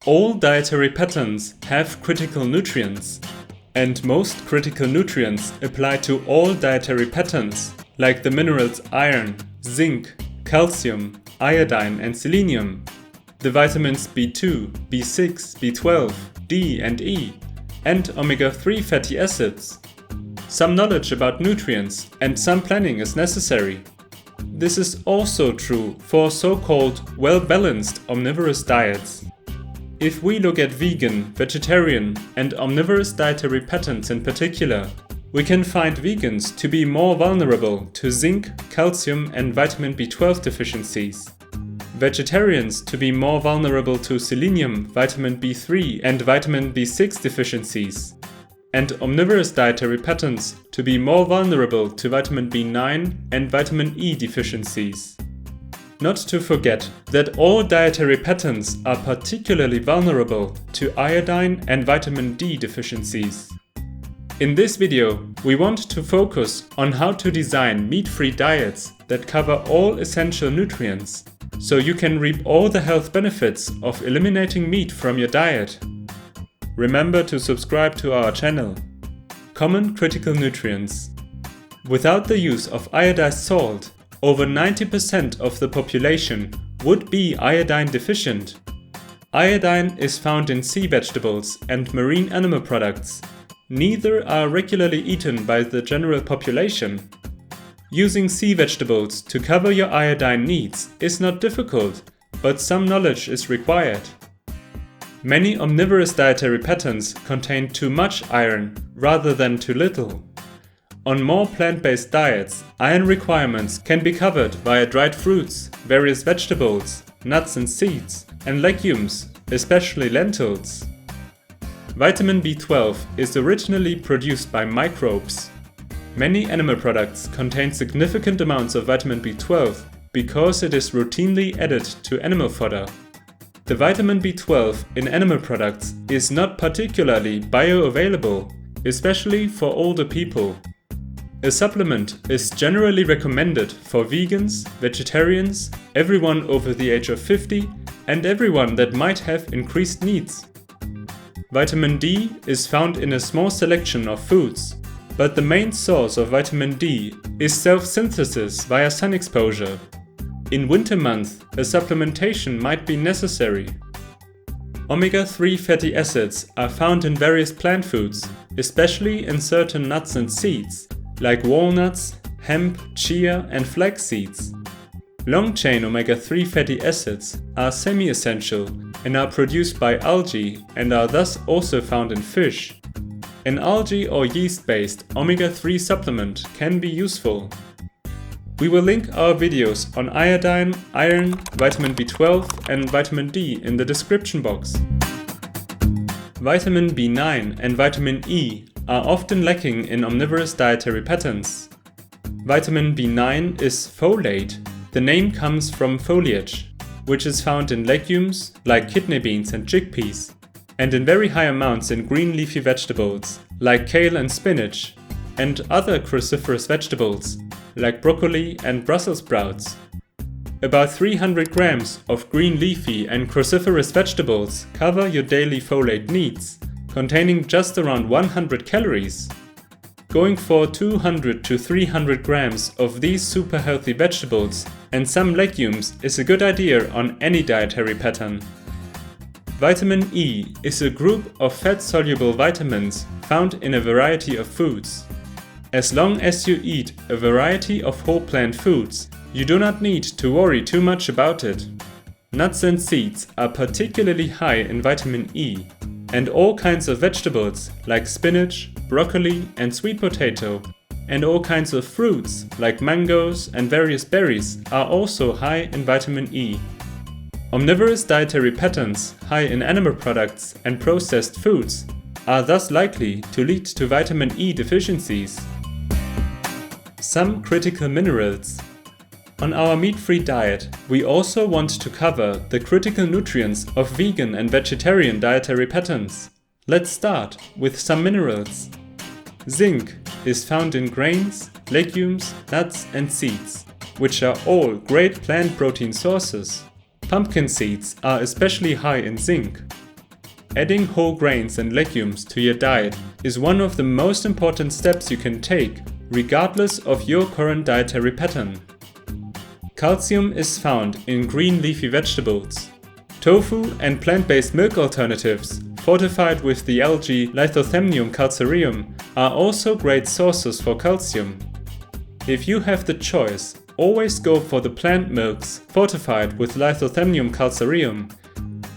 All dietary patterns have critical nutrients, and most critical nutrients apply to all dietary patterns, like the minerals iron, zinc, calcium, iodine and selenium, the vitamins B2, B6, B12, D and E, and omega-3 fatty acids. Some knowledge about nutrients and some planning is necessary. This is also true for so-called well-balanced omnivorous diets. If we look at vegan, vegetarian and omnivorous dietary patterns in particular, we can find vegans to be more vulnerable to zinc, calcium and vitamin B12 deficiencies, vegetarians to be more vulnerable to selenium, vitamin B3 and vitamin B6 deficiencies, and omnivorous dietary patterns to be more vulnerable to vitamin B9 and vitamin E deficiencies. Not to forget that all dietary patterns are particularly vulnerable to iodine and vitamin D deficiencies. In this video, we want to focus on how to design meat-free diets that cover all essential nutrients, so you can reap all the health benefits of eliminating meat from your diet. Remember to subscribe to our channel. Common critical nutrients. Without the use of iodized salt, over 90% of the population would be iodine deficient. Iodine is found in sea vegetables and marine animal products. Neither are regularly eaten by the general population. Using sea vegetables to cover your iodine needs is not difficult, but some knowledge is required. Many omnivorous dietary patterns contain too much iron rather than too little. On more plant-based diets, iron requirements can be covered via dried fruits, various vegetables, nuts and seeds, and legumes, especially lentils. Vitamin B12 is originally produced by microbes. Many animal products contain significant amounts of vitamin B12 because it is routinely added to animal fodder. The vitamin B12 in animal products is not particularly bioavailable, especially for older people. A supplement is generally recommended for vegans, vegetarians, everyone over the age of 50, and everyone that might have increased needs. Vitamin D is found in a small selection of foods, but the main source of vitamin D is self-synthesis via sun exposure. In winter months, a supplementation might be necessary. Omega-3 fatty acids are found in various plant foods, especially in certain nuts and seeds, like walnuts, hemp, chia and flax seeds. Long-chain omega-3 fatty acids are semi-essential and are produced by algae and are thus also found in fish. An algae or yeast-based omega-3 supplement can be useful. We will link our videos on iodine, iron, vitamin B12 and vitamin D in the description box. Vitamin B9 and vitamin E are often lacking in omnivorous dietary patterns. Vitamin B9 is folate. The name comes from foliage, which is found in legumes like kidney beans and chickpeas, and in very high amounts in green leafy vegetables like kale and spinach, and other cruciferous vegetables like broccoli and Brussels sprouts. About 300 grams of green leafy and cruciferous vegetables cover your daily folate needs, containing just around 100 calories. Going for 200 to 300 grams of these super healthy vegetables and some legumes is a good idea on any dietary pattern. Vitamin E is a group of fat-soluble vitamins found in a variety of foods. As long as you eat a variety of whole plant foods, you do not need to worry too much about it. Nuts and seeds are particularly high in vitamin E, and all kinds of vegetables like spinach, broccoli and sweet potato, and all kinds of fruits like mangoes and various berries are also high in vitamin E. Omnivorous dietary patterns high in animal products and processed foods are thus likely to lead to vitamin E deficiencies. Some critical minerals. On our meat-free diet, we also want to cover the critical nutrients of vegan and vegetarian dietary patterns. Let's start with some minerals. Zinc is found in grains, legumes, nuts and seeds, which are all great plant protein sources. Pumpkin seeds are especially high in zinc. Adding whole grains and legumes to your diet is one of the most important steps you can take, regardless of your current dietary pattern. Calcium is found in green leafy vegetables. Tofu and plant-based milk alternatives, fortified with the algae Lithothymnium calcareum, are also great sources for calcium. If you have the choice, always go for the plant milks fortified with Lithothymnium calcareum.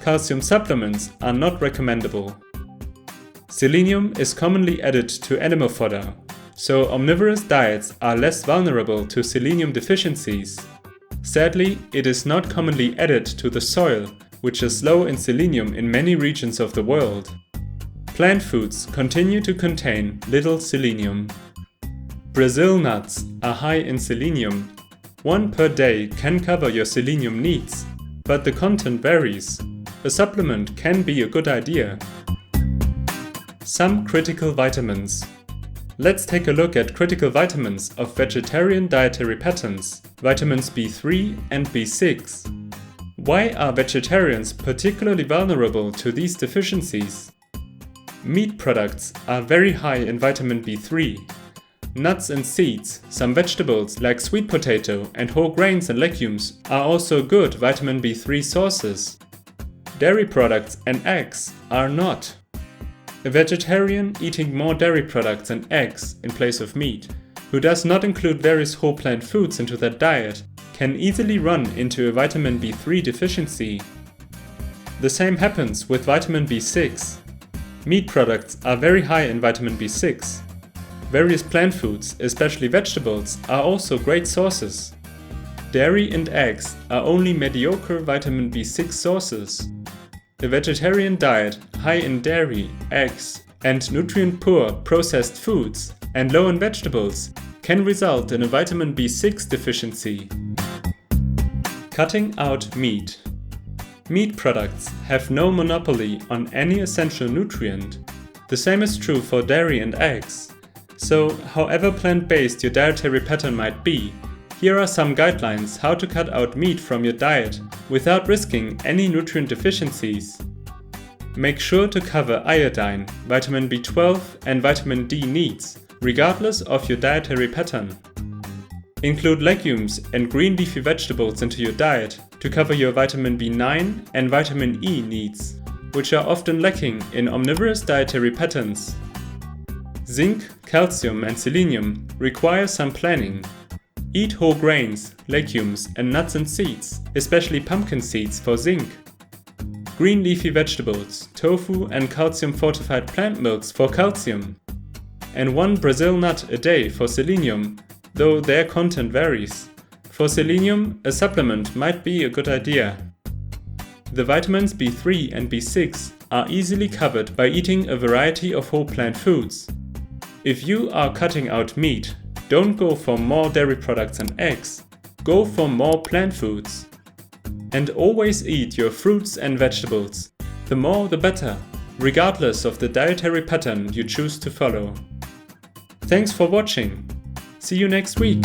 Calcium supplements are not recommendable. Selenium is commonly added to animal fodder, so omnivorous diets are less vulnerable to selenium deficiencies. Sadly, it is not commonly added to the soil, which is low in selenium in many regions of the world. Plant foods continue to contain little selenium. Brazil nuts are high in selenium. 1 per day can cover your selenium needs, but the content varies. A supplement can be a good idea. Some critical vitamins. Let's take a look at critical vitamins of vegetarian dietary patterns, vitamins B3 and B6. Why are vegetarians particularly vulnerable to these deficiencies? Meat products are very high in vitamin B3. Nuts and seeds, some vegetables like sweet potato and whole grains and legumes are also good vitamin B3 sources. Dairy products and eggs are not. A vegetarian eating more dairy products and eggs in place of meat, who does not include various whole plant foods into their diet, can easily run into a vitamin B3 deficiency. The same happens with vitamin B6. Meat products are very high in vitamin B6. Various plant foods, especially vegetables, are also great sources. Dairy and eggs are only mediocre vitamin B6 sources. A vegetarian diet high in dairy, eggs, and nutrient-poor processed foods and low in vegetables can result in a vitamin B6 deficiency. Cutting out meat. Meat products have no monopoly on any essential nutrient. The same is true for dairy and eggs. So, however plant-based your dietary pattern might be, here are some guidelines how to cut out meat from your diet without risking any nutrient deficiencies. Make sure to cover iodine, vitamin B12 and vitamin D needs, regardless of your dietary pattern. Include legumes and green leafy vegetables into your diet to cover your vitamin B9 and vitamin E needs, which are often lacking in omnivorous dietary patterns. Zinc, calcium and selenium require some planning. Eat whole grains, legumes and nuts and seeds, especially pumpkin seeds for zinc. Green leafy vegetables, tofu and calcium-fortified plant milks for calcium. And 1 Brazil nut a day for selenium, though their content varies. For selenium, a supplement might be a good idea. The vitamins B3 and B6 are easily covered by eating a variety of whole plant foods. If you are cutting out meat, don't go for more dairy products and eggs, go for more plant foods. And always eat your fruits and vegetables. The more the better, regardless of the dietary pattern you choose to follow. Thanks for watching. See you next week.